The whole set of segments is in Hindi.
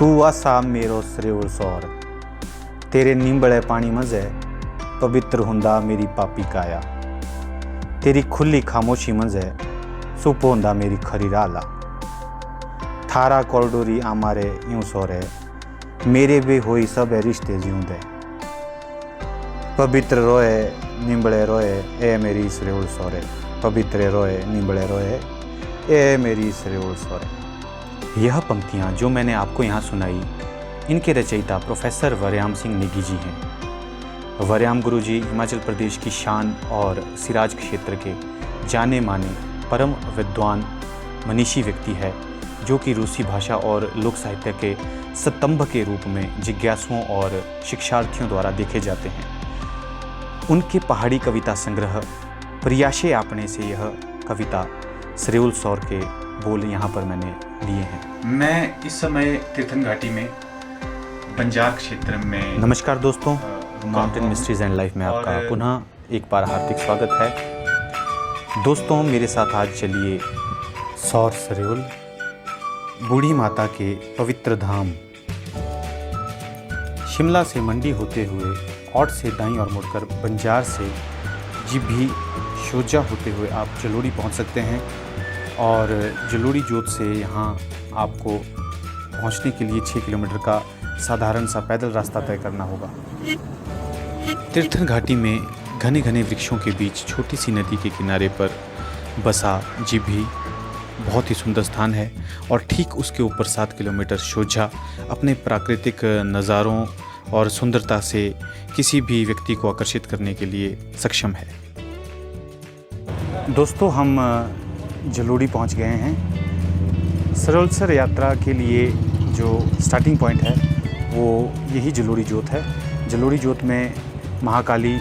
तू आसा मेरो सरेउल सौर तेरे नींबड़े पानी मज़े पवित्र हुंदा मेरी पापी काया तेरी खुली खामोशी मज़े सुप होंदा मेरी खरी राला थारा कॉरिडोरी आमारे यूं सोरे मेरे भी होई सब रिश्ते जिਉਂਦੇ पवित्र रोए निंबड़े रोए ए मेरी सरेउल सोरे पवित्र रोए निंबड़े रोए ए मेरी सरेउल सोरे। यह पंक्तियाँ जो मैंने आपको यहाँ सुनाई इनके रचयिता प्रोफेसर वर्याम सिंह नेगी जी हैं। वर्याम गुरु जी हिमाचल प्रदेश की शान और सिराज क्षेत्र के जाने माने परम विद्वान मनीषी व्यक्ति है जो कि रूसी भाषा और लोक साहित्य के स्तंभ के रूप में जिज्ञासुओं और शिक्षार्थियों द्वारा देखे जाते हैं। उनके पहाड़ी कविता संग्रह प्रियाशे आपने से यह कविता सरेउल सौर के बोल यहाँ पर मैंने लिए हैं। मैं इस समय तीर्थन घाटी में बंजार क्षेत्र में। नमस्कार दोस्तों, माउंटेन मिस्ट्रीज एंड लाइफ में आपका पुनः एक बार हार्दिक स्वागत है। दोस्तों मेरे साथ आज चलिए सौर सरेउल बूढ़ी माता के पवित्र धाम शिमला से मंडी होते हुए औट से दाईं और मुड़कर बंजार से जीभी शोजा होते हुए आप जलोड़ी पहुंच सकते हैं और जलोड़ी जोत से यहाँ आपको पहुंचने के लिए 6 किलोमीटर का साधारण सा पैदल रास्ता तय करना होगा। तीर्थन घाटी में घने घने वृक्षों के बीच छोटी सी नदी के किनारे पर बसा जीभी बहुत ही सुंदर स्थान है और ठीक उसके ऊपर 7 किलोमीटर शोझा अपने प्राकृतिक नज़ारों और सुंदरता से किसी भी व्यक्ति को आकर्षित करने के लिए सक्षम है। दोस्तों हम जलोड़ी पहुंच गए हैं। सरेउल यात्रा के लिए जो स्टार्टिंग पॉइंट है वो यही जलोड़ी जोत है। जलोड़ी जोत में महाकाली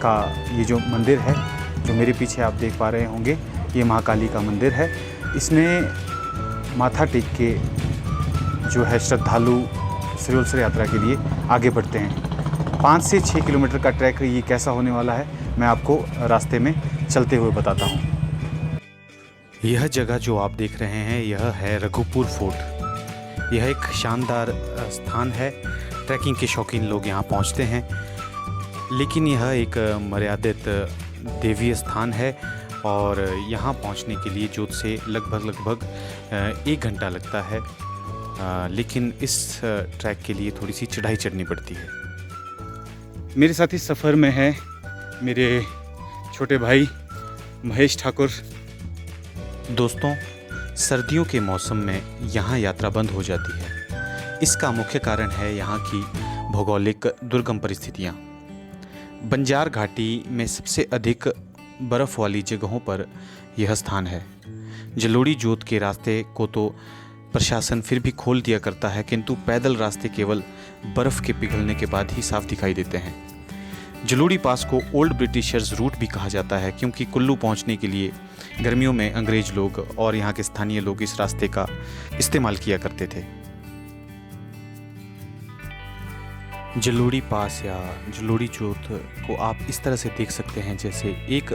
का ये जो मंदिर है जो मेरे पीछे आप देख पा रहे होंगे, ये महाकाली का मंदिर है। इसमें माथा टेक के जो है श्रद्धालु सरेउल यात्रा के लिए आगे बढ़ते हैं। 5 से 6 किलोमीटर का ट्रैक ये कैसा होने वाला है मैं आपको रास्ते में चलते हुए बताता हूँ। यह जगह जो आप देख रहे हैं यह है रघुपुर फोर्ट। यह एक शानदार स्थान है। ट्रैकिंग के शौकीन लोग यहाँ पहुँचते हैं, लेकिन यह एक मर्यादित देवीय स्थान है और यहाँ पहुँचने के लिए जोत से लगभग 1 घंटा लगता है। लेकिन इस ट्रैक के लिए थोड़ी सी चढ़ाई चढ़नी पड़ती है। मेरे साथ इस सफ़र में है मेरे छोटे भाई महेश ठाकुर। दोस्तों सर्दियों के मौसम में यहाँ यात्रा बंद हो जाती है। इसका मुख्य कारण है यहाँ की भौगोलिक दुर्गम परिस्थितियाँ। बंजार घाटी में सबसे अधिक बर्फ़ वाली जगहों पर यह स्थान है। जलोड़ी जोत के रास्ते को तो प्रशासन फिर भी खोल दिया करता है, किंतु पैदल रास्ते केवल बर्फ़ के पिघलने के बाद ही साफ दिखाई देते हैं। जलोड़ी पास को ओल्ड ब्रिटिशर्स रूट भी कहा जाता है क्योंकि कुल्लू पहुंचने के लिए गर्मियों में अंग्रेज लोग और यहाँ के स्थानीय लोग इस रास्ते का इस्तेमाल किया करते थे। जलोड़ी पास या जलोड़ी जोत को आप इस तरह से देख सकते हैं जैसे एक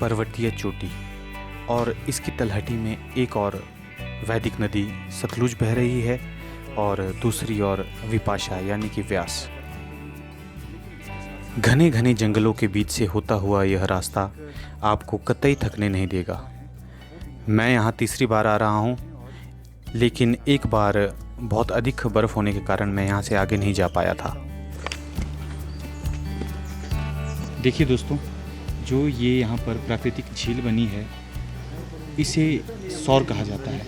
पर्वतीय चोटी और इसकी तलहटी में एक और वैदिक नदी सतलुज बह रही है और दूसरी ओर विपाशा यानी कि व्यास। घने घने जंगलों के बीच से होता हुआ यह रास्ता आपको कतई थकने नहीं देगा। मैं यहाँ तीसरी बार आ रहा हूँ, लेकिन एक बार बहुत अधिक बर्फ़ होने के कारण मैं यहाँ से आगे नहीं जा पाया था। देखिए दोस्तों, जो ये यहाँ पर प्राकृतिक झील बनी है इसे सौर कहा जाता है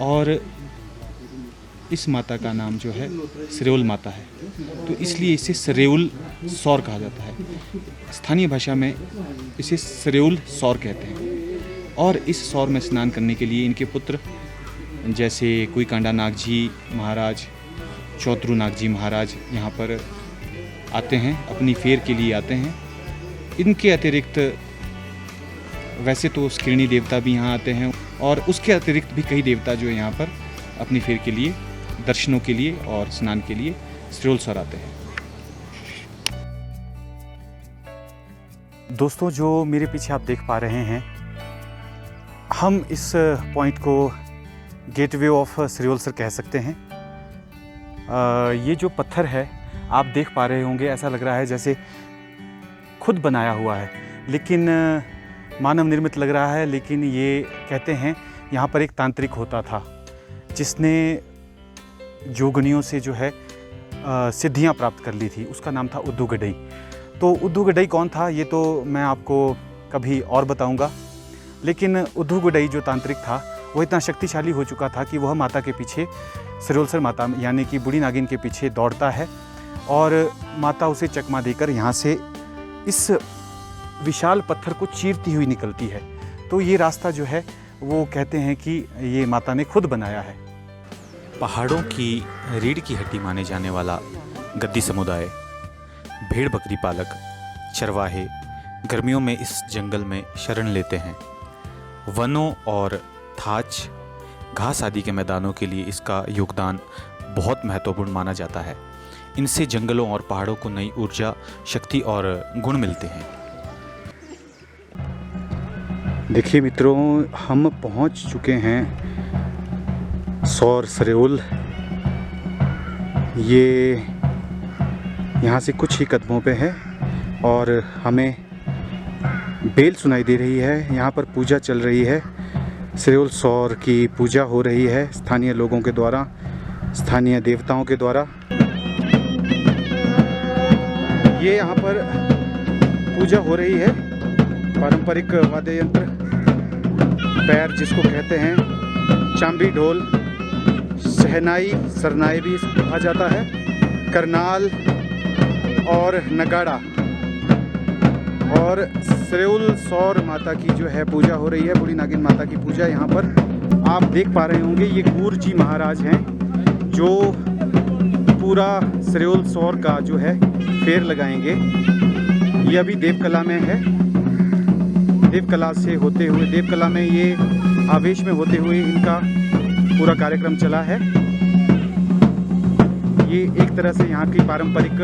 और इस माता का नाम जो है सरेउल माता है, तो इसलिए इसे सरेउल सौर कहा जाता है। स्थानीय भाषा में इसे सरेउल सौर कहते हैं। और इस सौर में स्नान करने के लिए इनके पुत्र जैसे कुईकांडा नाग जी महाराज, चौतरू नाग जी महाराज यहाँ पर आते हैं, अपनी फेर के लिए आते हैं। इनके अतिरिक्त वैसे तो स्किरणी देवता भी यहाँ आते हैं और उसके अतिरिक्त भी कई देवता जो यहाँ पर अपनी फेर के लिए, दर्शनों के लिए और स्नान के लिए सरेउल सौर आते हैं। दोस्तों जो मेरे पीछे आप देख पा रहे हैं, हम इस पॉइंट को गेटवे ऑफ सरेउल कह सकते हैं। ये जो पत्थर है आप देख पा रहे होंगे, ऐसा लग रहा है जैसे खुद बनाया हुआ है, लेकिन मानव निर्मित लग रहा है। लेकिन ये कहते हैं यहाँ पर एक तांत्रिक होता था जिसने जोगनियों से जो है सिद्धियाँ प्राप्त कर ली थी। उसका नाम था उद्दूगडई। तो उद्दूगडई कौन था ये तो मैं आपको कभी और बताऊंगा। लेकिन उद्दूगडई जो तांत्रिक था वो इतना शक्तिशाली हो चुका था कि वह माता के पीछे, सिरोलसर माता यानी कि बूढ़ी नागिन के पीछे दौड़ता है और माता उसे चकमा देकर यहाँ से इस विशाल पत्थर को चीरती हुई निकलती है। तो ये रास्ता जो है वो कहते हैं कि ये माता ने खुद बनाया है। पहाड़ों की रीढ़ की हड्डी माने जाने वाला गद्दी समुदाय, भेड़ बकरी पालक, चरवाहे गर्मियों में इस जंगल में शरण लेते हैं। वनों और थाच, घास आदि के मैदानों के लिए इसका योगदान बहुत महत्वपूर्ण माना जाता है। इनसे जंगलों और पहाड़ों को नई ऊर्जा, शक्ति और गुण मिलते हैं। देखिए मित्रों, हम पहुंच चुके हैं सौर सरेउल। ये यहाँ से कुछ ही कदमों पे है और हमें बेल सुनाई दे रही है। यहाँ पर पूजा चल रही है, सरेउल सौर की पूजा हो रही है स्थानीय लोगों के द्वारा, स्थानीय देवताओं के द्वारा। ये यहाँ पर पूजा हो रही है। पारंपरिक वाद्य यंत्र, पैर जिसको कहते हैं, चांबी ढोल, शहनाई, सरनाई भी इसको कहा जाता है, करनाल और नगाड़ा, और सरेउल सौर माता की जो है पूजा हो रही है, बूढ़ी नागिन माता की पूजा। यहाँ पर आप देख पा रहे होंगे ये गुरजी महाराज हैं जो पूरा सरेउल सौर का जो है फेर लगाएंगे। ये अभी देवकला में है। देवकला से होते हुए, देवकला में ये आवेश में होते हुए इनका पूरा कार्यक्रम चला है। ये एक तरह से यहाँ की पारंपरिक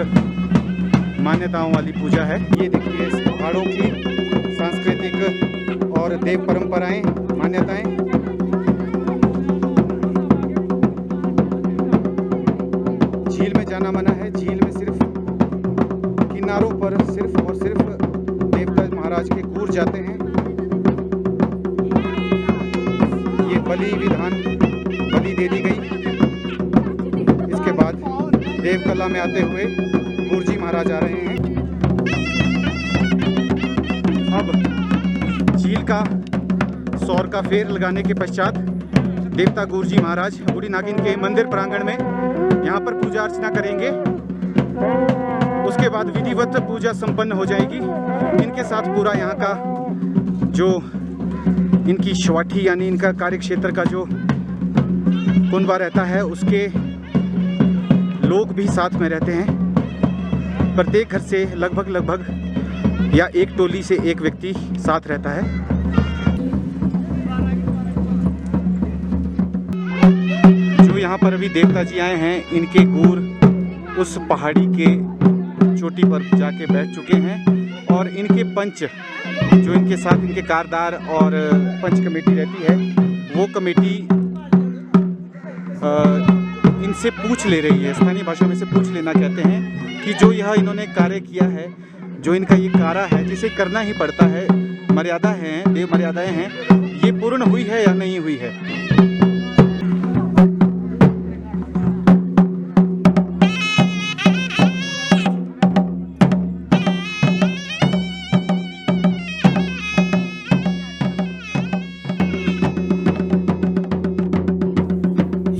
मान्यताओं वाली पूजा है। ये देखिए इस पहाड़ों की सांस्कृतिक और देव परंपराएं, मान्यताएं। झील में जाना मना है। झील में सिर्फ किनारों पर सिर्फ और सिर्फ देवता महाराज के गूर जाते हैं। ये बलि विधान, बलि दे दी गई। इसके बाद देवकला में आते हुए गुरजी महाराज आ रहे हैं। अब झील का सौर का फेर लगाने के पश्चात देवता गुरजी महाराज बूढ़ी नागिन के मंदिर प्रांगण में यहाँ पर पूजा अर्चना करेंगे। उसके बाद विधिवत पूजा संपन्न हो जाएगी। इनके साथ पूरा यहाँ का जो इनकी शवाठी यानी इनका कार्य क्षेत्र का जो कुनबा रहता है उसके लोग भी साथ में रहते हैं। प्रत्येक घर से लगभग या एक टोली से एक व्यक्ति साथ रहता है। जो यहाँ पर अभी देवता जी आए हैं, इनके गूर उस पहाड़ी के चोटी पर जाके बैठ चुके हैं और इनके पंच जो इनके साथ इनके कारदार और पंच कमेटी रहती है, वो कमेटी इनसे पूछ ले रही है। स्थानीय भाषा में से पूछ लेना कहते हैं कि जो यह इन्होंने कार्य किया है, जो इनका ये कार्य है जिसे करना ही पड़ता है, मर्यादा है, देव मर्यादाएं हैं, ये पूर्ण हुई है या नहीं हुई है।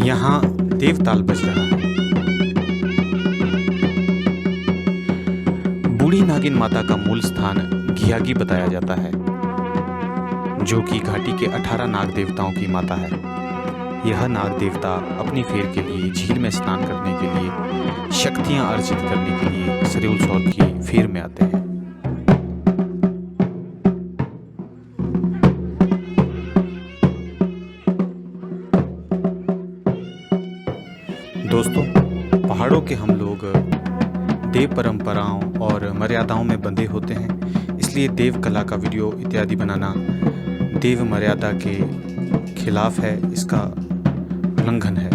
यहाँ देवताल बज रहा है। बूढ़ी नागिन माता का मूल स्थान घियागी बताया जाता है, जो कि घाटी के 18 नाग देवताओं की माता है। यह नाग देवता अपनी फेर के लिए झील में स्नान करने के लिए, शक्तियां अर्जित करने के लिए सरेउल सौर की फेर में आते हैं। दोस्तों, पहाड़ों के हम लोग देव परंपराओं और मर्यादाओं में बंधे होते हैं, इसलिए देव कला का वीडियो इत्यादि बनाना देव मर्यादा के खिलाफ है, इसका उल्लंघन है।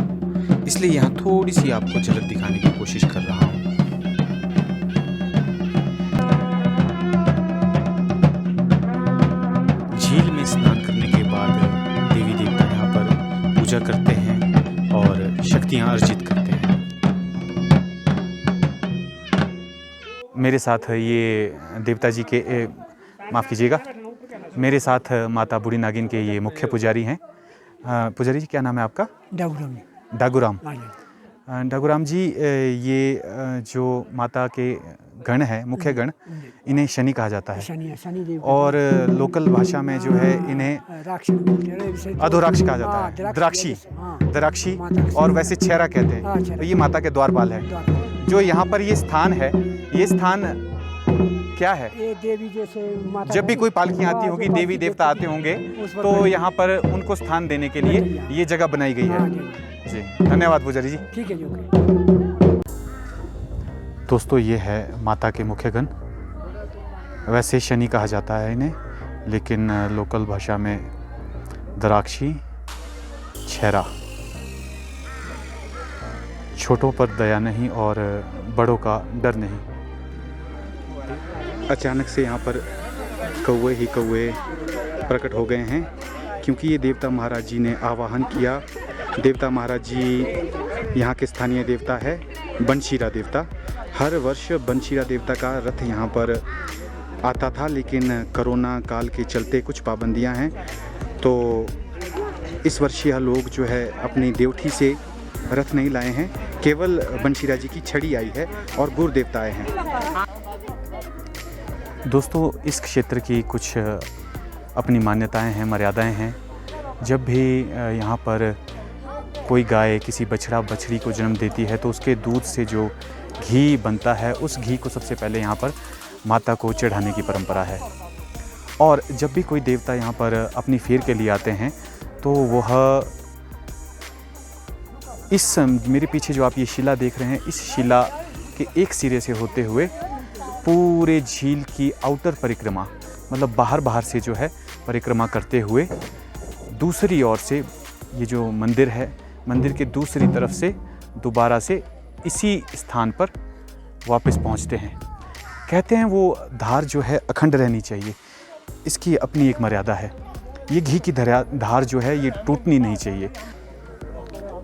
इसलिए यहाँ थोड़ी सी आपको झलक दिखाने की कोशिश कर रहा हूँ। झील में स्नान करने के बाद देवी देवता यहाँ पर पूजा करते हैं और शक्तियाँ अर्जित करते हैं। मेरे साथ ये देवता जी के माफ़ कीजिएगा, मेरे साथ माता बूढ़ी नागिन के ये मुख्य पुजारी हैं। पुजारी जी, क्या नाम है आपका? डागुराम। डागूराम। हाँ जी। डागूराम जी, ये जो माता के गण है, मुख्य गण, इन्हें शनि कहा जाता है शनि देव और लोकल भाषा में जो है इन्हें राक्षस बोलते हैं, वैसे तो- अधोराक्ष कहा जाता हाँ, है, द्राक्षी, हाँ, द्राक्षी, माता के और वैसे छेरा कहते हाँ, हैं। छेरा। तो ये माता के द्वारपाल है। जो यहाँ पर ये स्थान है, ये स्थान क्या है? ये देवी जैसे माता जब भी कोई पालकियाँ आती हाँ, होगी, जो देवी पालकी देवता देती आते होंगे, उस पर तो बनी- यहाँ पर उनको स्थान देने के लिए ये जगह बनाई गई हाँ, है। जी। जी, धन्यवाद पुजारी जी। ठीक है जी, ओके। दोस्तों, ये है माता के मुख्य गण। वैसे शनि कहा जाता है इन्हें, लेकिन लोकल भाषा में द्राक्षी, छेरा। छोटों पर दया नहीं और बड़ों का डर नहीं। अचानक से यहाँ पर कौवे ही कौवे प्रकट हो गए हैं, क्योंकि ये देवता महाराज जी ने आवाहन किया। देवता महाराज जी यहाँ के स्थानीय देवता है, बनशीरा देवता। हर वर्ष बनशीरा देवता का रथ यहाँ पर आता था, लेकिन कोरोना काल के चलते कुछ पाबंदियाँ हैं, तो इस वर्ष यह लोग जो है अपनी देवठी से रथ नहीं लाए हैं, केवल बनशीरा जी की छड़ी आई है और गुरु देवता आए हैं। दोस्तों, इस क्षेत्र की कुछ अपनी मान्यताएं हैं, मर्यादाएं हैं। जब भी यहाँ पर कोई गाय किसी बछड़ा बछड़ी को जन्म देती है, तो उसके दूध से जो घी बनता है, उस घी को सबसे पहले यहाँ पर माता को चढ़ाने की परंपरा है। और जब भी कोई देवता यहाँ पर अपनी फेर के लिए आते हैं, तो वह इस मेरे पीछे जो आप ये शिला देख रहे हैं, इस शिला के एक सिरे से होते हुए पूरे झील की आउटर परिक्रमा, मतलब बाहर से जो है परिक्रमा करते हुए दूसरी ओर से ये जो मंदिर है, मंदिर के दूसरी तरफ से दोबारा से इसी स्थान पर वापस पहुंचते हैं। कहते हैं वो धार जो है अखंड रहनी चाहिए, इसकी अपनी एक मर्यादा है। ये घी की धार जो है ये टूटनी नहीं चाहिए।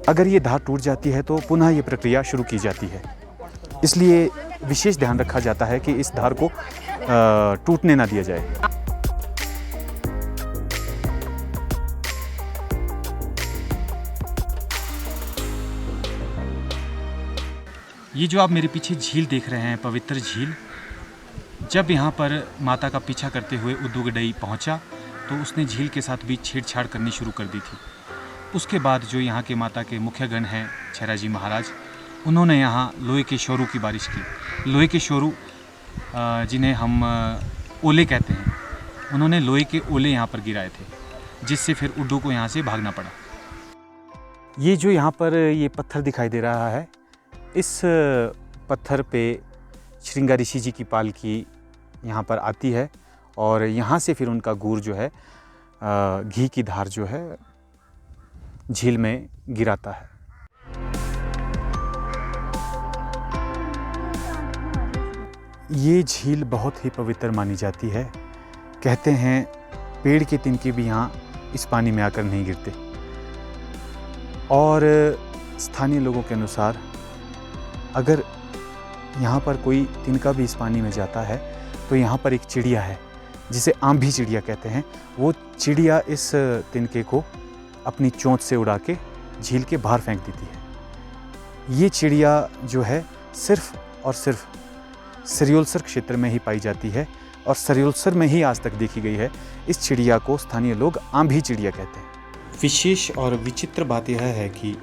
अगर ये धार टूट जाती है तो पुनः ये प्रक्रिया शुरू की जाती है। इसलिए विशेष ध्यान रखा जाता है कि इस धार को टूटने ना दिया जाए। ये जो आप मेरे पीछे झील देख रहे हैं, पवित्र झील, जब यहाँ पर माता का पीछा करते हुए उद्दुगडई पहुँचा, तो उसने झील के साथ भी छेड़छाड़ करनी शुरू कर दी थी। उसके बाद जो यहाँ के माता के मुख्य गण हैं, छेरा जी महाराज, उन्होंने यहाँ लोहे के शोरू की बारिश की। लोहे के शोरू, जिन्हें हम ओले कहते हैं, उन्होंने लोहे के ओले यहाँ पर गिराए थे, जिससे फिर उड्डू को यहाँ से भागना पड़ा। ये जो यहाँ पर ये पत्थर दिखाई दे रहा है, इस पत्थर पे श्रृंगार ऋषि जी की पालकी यहाँ पर आती है और यहाँ से फिर उनका गुर जो है घी की धार जो है झील में गिराता है। ये झील बहुत ही पवित्र मानी जाती है। कहते हैं पेड़ के तिनके भी यहाँ इस पानी में आकर नहीं गिरते। और स्थानीय लोगों के अनुसार अगर यहाँ पर कोई तिनका भी इस पानी में जाता है, तो यहाँ पर एक चिड़िया है जिसे आंभी चिड़िया कहते हैं। वो चिड़िया इस तिनके को अपनी चोंच से उड़ा के झील के बाहर फेंक देती है। ये चिड़िया जो है सिर्फ और सिर्फ सरियोलसर क्षेत्र में ही पाई जाती है और सरियोलसर में ही आज तक देखी गई है। इस चिड़िया को स्थानीय लोग आंभी चिड़िया कहते हैं। विशेष और विचित्र बात यह है कि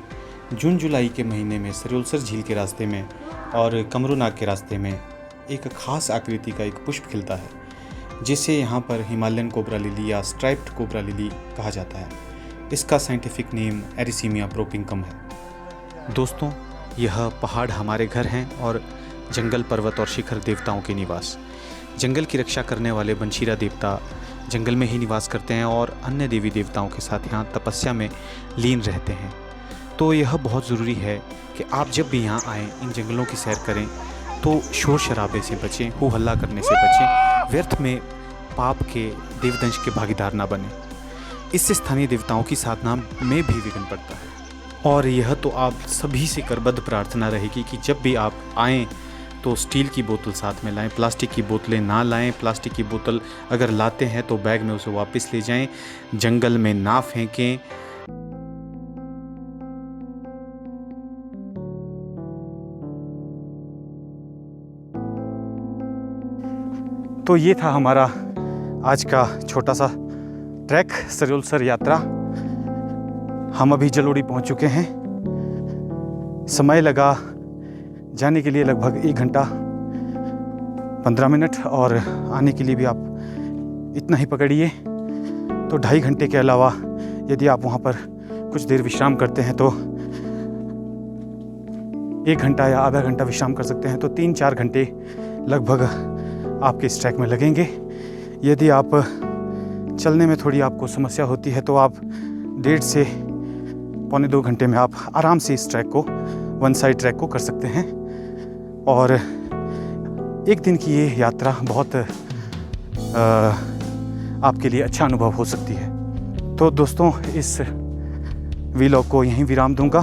जून जुलाई के महीने में सरियोलसर झील के रास्ते में और कमरूनाग के रास्ते में एक खास आकृति का एक पुष्प खिलता है, जिसे यहाँ पर हिमालयन कोबरा लिली या स्ट्राइप्ड कोबरा लिली कहा जाता है। इसका साइंटिफिक नेम एरिसीमिया प्रोपिंकम है। दोस्तों, यह पहाड़ हमारे घर हैं और जंगल, पर्वत और शिखर देवताओं के निवास। जंगल की रक्षा करने वाले बनशीरा देवता जंगल में ही निवास करते हैं और अन्य देवी देवताओं के साथ यहाँ तपस्या में लीन रहते हैं। तो यह बहुत ज़रूरी है कि आप जब भी यहाँ आएँ, इन जंगलों की सैर करें तो शोर शराबे से बचें, हो हल्ला करने से बचें, व्यर्थ में पाप के देवदंश के भागीदार ना बने। इससे स्थानीय देवताओं की साधना में भी विघ्न पड़ता है। और यह तो आप सभी से करबद्ध प्रार्थना रहेगी कि जब भी आप आएँ तो स्टील की बोतल साथ में लाएं, प्लास्टिक की बोतलें ना लाएं। प्लास्टिक की बोतल अगर लाते हैं तो बैग में उसे वापस ले जाएं, जंगल में ना फेंकें। तो ये था हमारा आज का छोटा सा ट्रैक, सरोलसर यात्रा। हम अभी जलोड़ी पहुंच चुके हैं। समय लगा जाने के लिए लगभग 1 घंटा 15 मिनट और आने के लिए भी आप इतना ही पकड़िए। तो 2.5 घंटे के अलावा यदि आप वहाँ पर कुछ देर विश्राम करते हैं तो 1 घंटा या आधा घंटा विश्राम कर सकते हैं। तो 3-4 घंटे लगभग आपके इस ट्रैक में लगेंगे। यदि आप चलने में थोड़ी आपको समस्या होती है तो आप 1.5 से पौने 2 घंटे में आप आराम से इस ट्रैक को, वन साइड ट्रैक को कर सकते हैं। और 1 दिन की ये यात्रा बहुत आपके लिए अच्छा अनुभव हो सकती है। तो दोस्तों, इस वीलॉग को यहीं विराम दूंगा।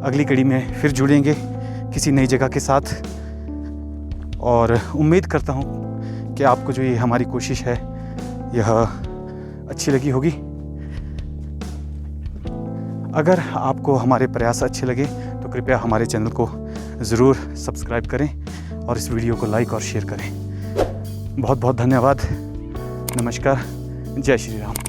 अगली कड़ी में फिर जुड़ेंगे किसी नई जगह के साथ और उम्मीद करता हूँ कि आपको जो ये हमारी कोशिश है यह अच्छी लगी होगी। अगर आपको हमारे प्रयास अच्छे लगे तो कृपया हमारे चैनल को ज़रूर सब्सक्राइब करें और इस वीडियो को लाइक और शेयर करें। बहुत बहुत धन्यवाद। नमस्कार। जय श्री राम।